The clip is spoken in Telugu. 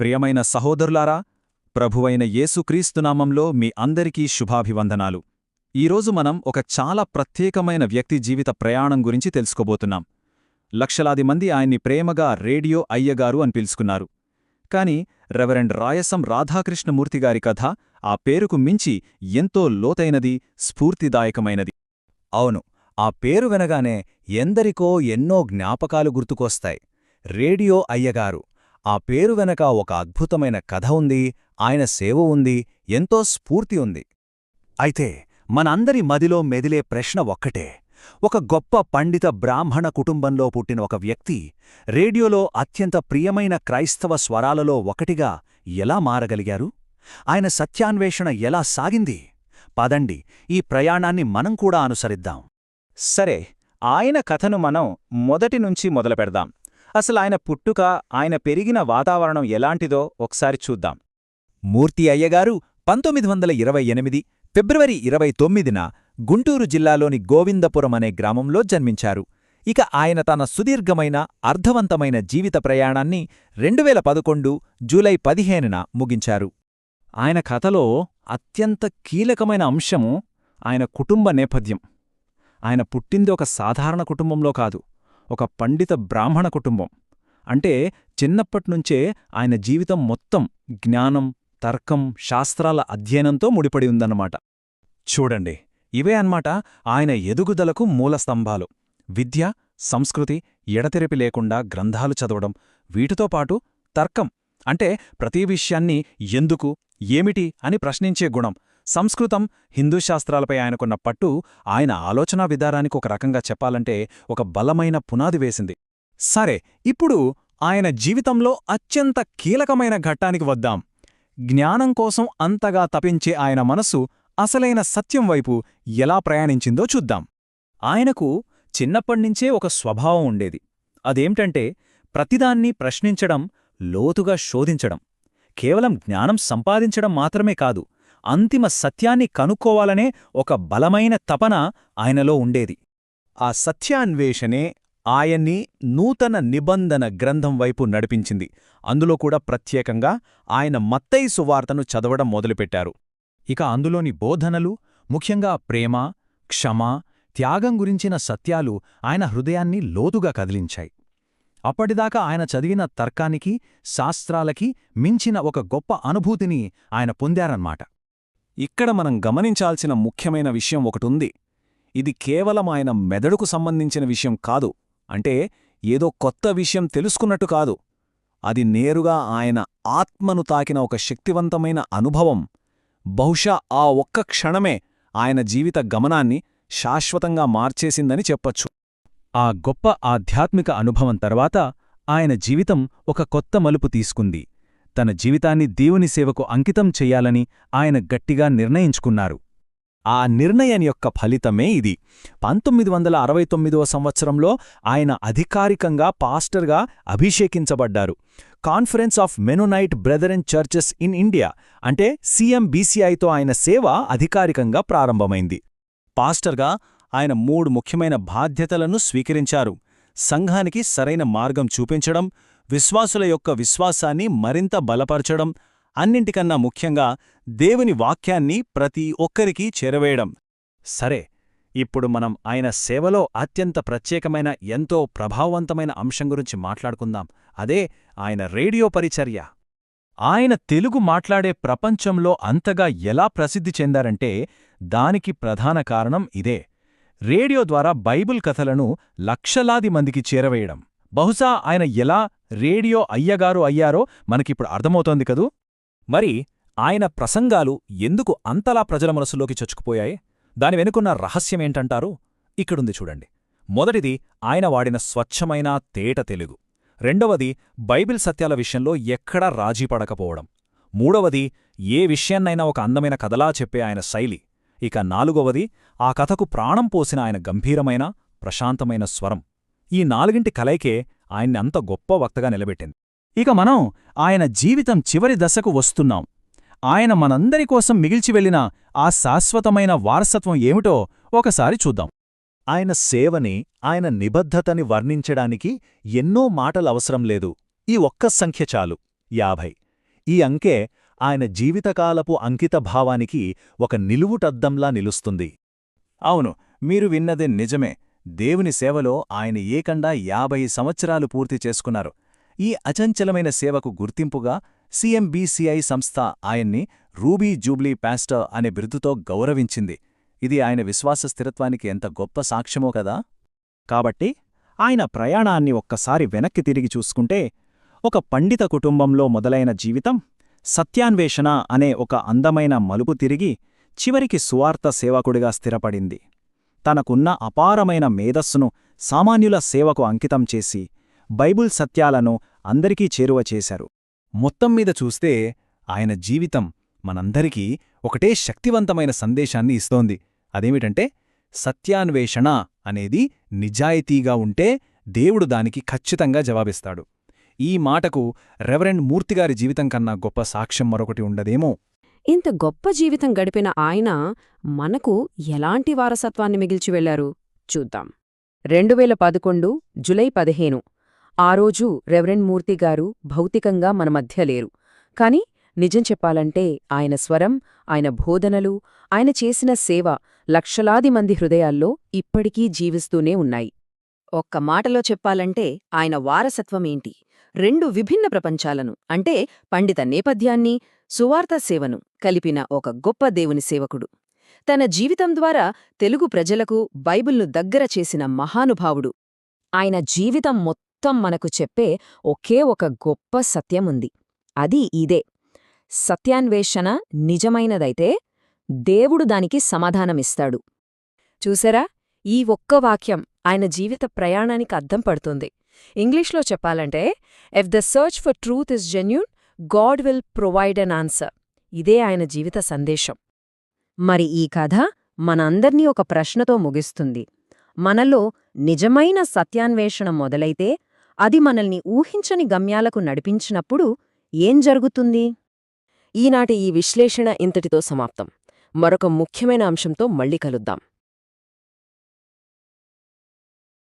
ప్రియమైన సహోదరులారా, ప్రభువైన యేసుక్రీస్తునామంలో మీ అందరికీ శుభాభివందనాలు. ఈరోజు మనం ఒక చాలా ప్రత్యేకమైన వ్యక్తి జీవిత ప్రయాణం గురించి తెలుసుకోబోతున్నాం. లక్షలాది మంది ఆయన్ని ప్రేమగా రేడియో అయ్యగారు అని పిలుచుకున్నారు. కాని రెవరెండ్ రాయసం రాధాకృష్ణమూర్తిగారి కథ ఆ పేరుకు మించి ఎంతో లోతైనది, స్ఫూర్తిదాయకమైనది. అవును, ఆ పేరు వినగానే ఎందరికో ఎన్నో జ్ఞాపకాలు గుర్తుకొస్తాయి. రేడియో అయ్యగారు. ఆ పేరు వెనక ఒక అద్భుతమైన కథ ఉంది, ఆయన సేవ ఉంది, ఎంతో స్ఫూర్తి ఉంది. అయితే మనందరి మదిలో మెదిలే ప్రశ్న ఒక్కటే: ఒక గొప్ప పండిత బ్రాహ్మణ కుటుంబంలో పుట్టిన ఒక వ్యక్తి రేడియోలో అత్యంత ప్రియమైన క్రైస్తవ స్వరాలలో ఒకటిగా ఎలా మారగలిగారు? ఆయన సత్యాన్వేషణ ఎలా సాగింది? పదండి, ఈ ప్రయాణాన్ని మనం కూడా అనుసరిద్దాం. సరే, ఆయన కథను మనం మొదటి నుంచి మొదలుపెడదాం. అసలాయన పుట్టుక, ఆయన పెరిగిన వాతావరణం ఎలాంటిదో ఒకసారి చూద్దాం. మూర్తి అయ్యగారు 1928 ఫిబ్రవరి 29న గుంటూరు జిల్లాలోని గోవిందపురం అనే గ్రామంలో జన్మించారు. ఇక ఆయన తన సుదీర్ఘమైన, అర్థవంతమైన జీవిత ప్రయాణాన్ని 2011 జూలై 15న ముగించారు. ఆయన కథలో అత్యంత కీలకమైన అంశము ఆయన కుటుంబ నేపథ్యం. ఆయన పుట్టింది ఒక సాధారణ కుటుంబంలో కాదు, ఒక పండిత బ్రాహ్మణ కుటుంబం. అంటే చిన్నప్పట్నుంచే ఆయన జీవితం మొత్తం జ్ఞానం, తర్కం, శాస్త్రాల అధ్యయనంతో ముడిపడి ఉందన్నమాట. చూడండి, ఇవే అన్నమాట ఆయన ఎదుగుదలకు మూలస్తంభాలు. విద్య, సంస్కృతి, ఎడతెరిపి లేకుండా గ్రంథాలు చదవడం, వీటితో పాటు తర్కం అంటే ప్రతి విషయాన్ని ఎందుకు, ఏమిటి అని ప్రశ్నించే గుణం. సంస్కృతం, హిందూ శాస్త్రాలపై ఆయనకున్న పట్టు ఆయన ఆలోచనా విధానానికి ఒక రకంగా చెప్పాలంటే ఒక బలమైన పునాది వేసింది. సరే, ఇప్పుడు ఆయన జీవితంలో అత్యంత కీలకమైన ఘట్టానికి వద్దాం. జ్ఞానం కోసం అంతగా తపించే ఆయన మనసు అసలైన సత్యం వైపు ఎలా ప్రయాణించిందో చూద్దాం. ఆయనకు చిన్నప్పటినుంచే ఒక స్వభావం ఉండేది. అదేంటంటే ప్రతిదాన్ని ప్రశ్నించడం, లోతుగా శోధించడం. కేవలం జ్ఞానం సంపాదించడం మాత్రమే కాదు, అంతిమ సత్యాన్ని కనుక్కోవాలనే ఒక బలమైన తపన ఆయనలో ఉండేది. ఆ సత్యాన్వేషణే ఆయన్ని నూతన నిబంధన గ్రంథం వైపు నడిపించింది. అందులో కూడా ప్రత్యేకంగా ఆయన మత్తయి సువార్తను చదవడం మొదలుపెట్టారు. ఇక అందులోని బోధనలు, ముఖ్యంగా ప్రేమ, క్షమ, త్యాగం గురించిన సత్యాలు ఆయన హృదయాన్ని లోతుగా కదిలించాయి. అప్పటిదాకా ఆయన చదివిన తర్కానికి, శాస్త్రాలకి మించిన ఒక గొప్ప అనుభూతిని ఆయన పొందారన్నమాట. ఇక్కడ మనం గమనించాల్సిన ముఖ్యమైన విషయం ఒకటుంది. ఇది కేవలం ఆయన మెదడుకు సంబంధించిన విషయం కాదు, అంటే ఏదో కొత్త విషయం తెలుసుకున్నట్టు కాదు. అది నేరుగా ఆయన ఆత్మను తాకిన ఒక శక్తివంతమైన అనుభవం. బహుశా ఆ ఒక్క క్షణమే ఆయన జీవిత గమనాన్ని శాశ్వతంగా మార్చేసిందని చెప్పొచ్చు. ఆ గొప్ప ఆధ్యాత్మిక అనుభవం తర్వాత ఆయన జీవితం ఒక కొత్త మలుపు తీసుకుంది. తన జీవితాన్ని దేవుని సేవకు అంకితం చెయ్యాలని ఆయన గట్టిగా నిర్ణయించుకున్నారు. ఆ నిర్ణయం యొక్క ఫలితమే ఇది. 1969వ సంవత్సరంలో ఆయన అధికారికంగా పాస్టర్గా అభిషేకించబడ్డారు. Conference of Mennonite brethren churches in India అంటే CMBCIతో ఆయన సేవ అధికారికంగా ప్రారంభమైంది. పాస్టర్గా ఆయన 3 ముఖ్యమైన బాధ్యతలను స్వీకరించారు: సంఘానికి సరైన మార్గం చూపించడం, విశ్వాసుల యొక్క విశ్వాసాన్ని మరింత బలపరచడం, అన్నింటికన్నా ముఖ్యంగా దేవుని వాక్యాన్ని ప్రతి ఒక్కరికీ చేరవేయడం. సరే, ఇప్పుడు మనం ఆయన సేవలో అత్యంత ప్రత్యేకమైన, ఎంతో ప్రభావవంతమైన అంశం గురించి మాట్లాడుకుందాం. అదే ఆయన రేడియో పరిచర్య. ఆయన తెలుగు మాట్లాడే ప్రపంచంలో అంతగా ఎలా ప్రసిద్ధి చెందారంటే దానికి ప్రధాన కారణం ఇదే: రేడియో ద్వారా బైబిల్ కథలను లక్షలాది మందికి చేరవేయడం. బహుశా ఆయన ఎలా రేడియో అయ్యగారు అయ్యారో మనకిప్పుడు అర్థమవుతోంది కదూ. మరి ఆయన ప్రసంగాలు ఎందుకు అంతలా ప్రజల మనసులోకి చొచ్చుకుపోయాయి? దాని వెనుకున్న రహస్యమేంటంటారు? ఇక్కడుంది చూడండి. మొదటిది ఆయన వాడిన స్వచ్ఛమైన తేట తెలుగు. రెండవది బైబిల్ సత్యాల విషయంలో ఎక్కడా రాజీపడకపోవడం. మూడవది ఏ విషయాన్నైనా ఒక అందమైన కథలా చెప్పే ఆయన శైలి. ఇక నాలుగవది ఆ కథకు ప్రాణం పోసిన ఆయన గంభీరమైన, ప్రశాంతమైన స్వరం. ఈ నాలుగింటి కలయికే ఆయన్ని అంత గొప్ప వక్తగా నిలబెట్టింది. ఇక మనం ఆయన జీవితం చివరి దశకు వస్తున్నాం. ఆయన మనందరి కోసం మిగిల్చి వెళ్లిన ఆ శాశ్వతమైన వారసత్వం ఏమిటో ఒకసారి చూద్దాం. ఆయన సేవని, ఆయన నిబద్ధతని వర్ణించడానికి ఎన్నో మాటలవసరం లేదు. ఈ ఒక్క సంఖ్య చాలు: 50. ఈ అంకె ఆయన జీవితకాలపు అంకితభావానికి ఒక నిలువుటద్దంలా నిలుస్తుంది. అవును, మీరు విన్నదే నిజమే. దేవుని సేవలో ఆయన ఏకండా 50 సంవత్సరాలు పూర్తి చేసుకున్నారు. ఈ అచంచలమైన సేవకు గుర్తింపుగా సిఎంబిసిఐ సంస్థ ఆయన్ని రూబీ జూబ్లీ పాస్టర్ అనే బిరుదుతో గౌరవించింది. ఇది ఆయన విశ్వాస స్థిరత్వానికి ఎంత గొప్ప సాక్ష్యమో కదా. కాబట్టి ఆయన ప్రయాణాన్ని ఒక్కసారి వెనక్కి తిరిగి చూసుకుంటే, ఒక పండిత కుటుంబంలో మొదలైన జీవితం సత్యాన్వేషణ అనే ఒక అందమైన మలుపు తిరిగి చివరికి సువార్త సేవకుడిగా స్థిరపడింది. తనకున్న అపారమైన మేధస్సును సామాన్యుల సేవకు అంకితం చేసి బైబుల్ సత్యాలను అందరికీ చేరువ చేశారు. మొత్తం మీద చూస్తే ఆయన జీవితం మనందరికీ ఒకటే శక్తివంతమైన సందేశాన్ని ఇస్తోంది. అదేమిటంటే, సత్యాన్వేషణ అనేది నిజాయితీగా ఉంటే దేవుడు దానికి ఖచ్చితంగా జవాబిస్తాడు. ఈ మాటకు రెవరెండ్ మూర్తిగారి జీవితం కన్నా గొప్ప సాక్ష్యం మరొకటి ఉండదేమో. ఇంత గొప్ప జీవితం గడిపిన ఆయన మనకు ఎలాంటి వారసత్వాన్ని మిగిల్చి వెళ్లారు చూద్దాం. 2011 జులై 15 ఆ రోజు రెవరెండ్ మూర్తిగారు భౌతికంగా మన మధ్య లేరు. కాని నిజం చెప్పాలంటే ఆయన స్వరం, ఆయన బోధనలు, ఆయన చేసిన సేవ లక్షలాది మంది హృదయాల్లో ఇప్పటికీ జీవిస్తూనే ఉన్నాయి. ఒక్క మాటలో చెప్పాలంటే ఆయన వారసత్వమేంటి? 2 విభిన్న ప్రపంచాలను, అంటే పండిత నేపథ్యాన్ని, సువార్త సేవను కలిపిన ఒక గొప్ప దేవుని సేవకుడు. తన జీవితం ద్వారా తెలుగు ప్రజలకు బైబిల్ను దగ్గర చేసిన మహానుభావుడు. ఆయన జీవితం మొత్తం మనకు చెప్పే ఒకే ఒక గొప్ప సత్యముంది. అది ఇదే: సత్యాన్వేషణ నిజమైనదైతే దేవుడు దానికి సమాధానమిస్తాడు. చూసారా, ఈ ఒక్క వాక్యం ఆయన జీవిత ప్రయాణానికి అద్దం పడుతుంది. ఇంగ్లీష్లో చెప్పాలంటే, if the search for truth is genuine, God will provide an answer. ఇదే ఆయన జీవిత సందేశం. మరి ఈ కథ మనందర్నీ ఒక ప్రశ్నతో ముగిస్తుంది. మనలో నిజమైన సత్యాన్వేషణ మొదలైతే, అది మనల్ని ఊహించని గమ్యాలకు నడిపించినప్పుడు ఏం జరుగుతుంది? ఈనాటి ఈ విశ్లేషణ ఇంతటితో సమాప్తం. మరొక ముఖ్యమైన అంశంతో మళ్ళీ కలుద్దాం.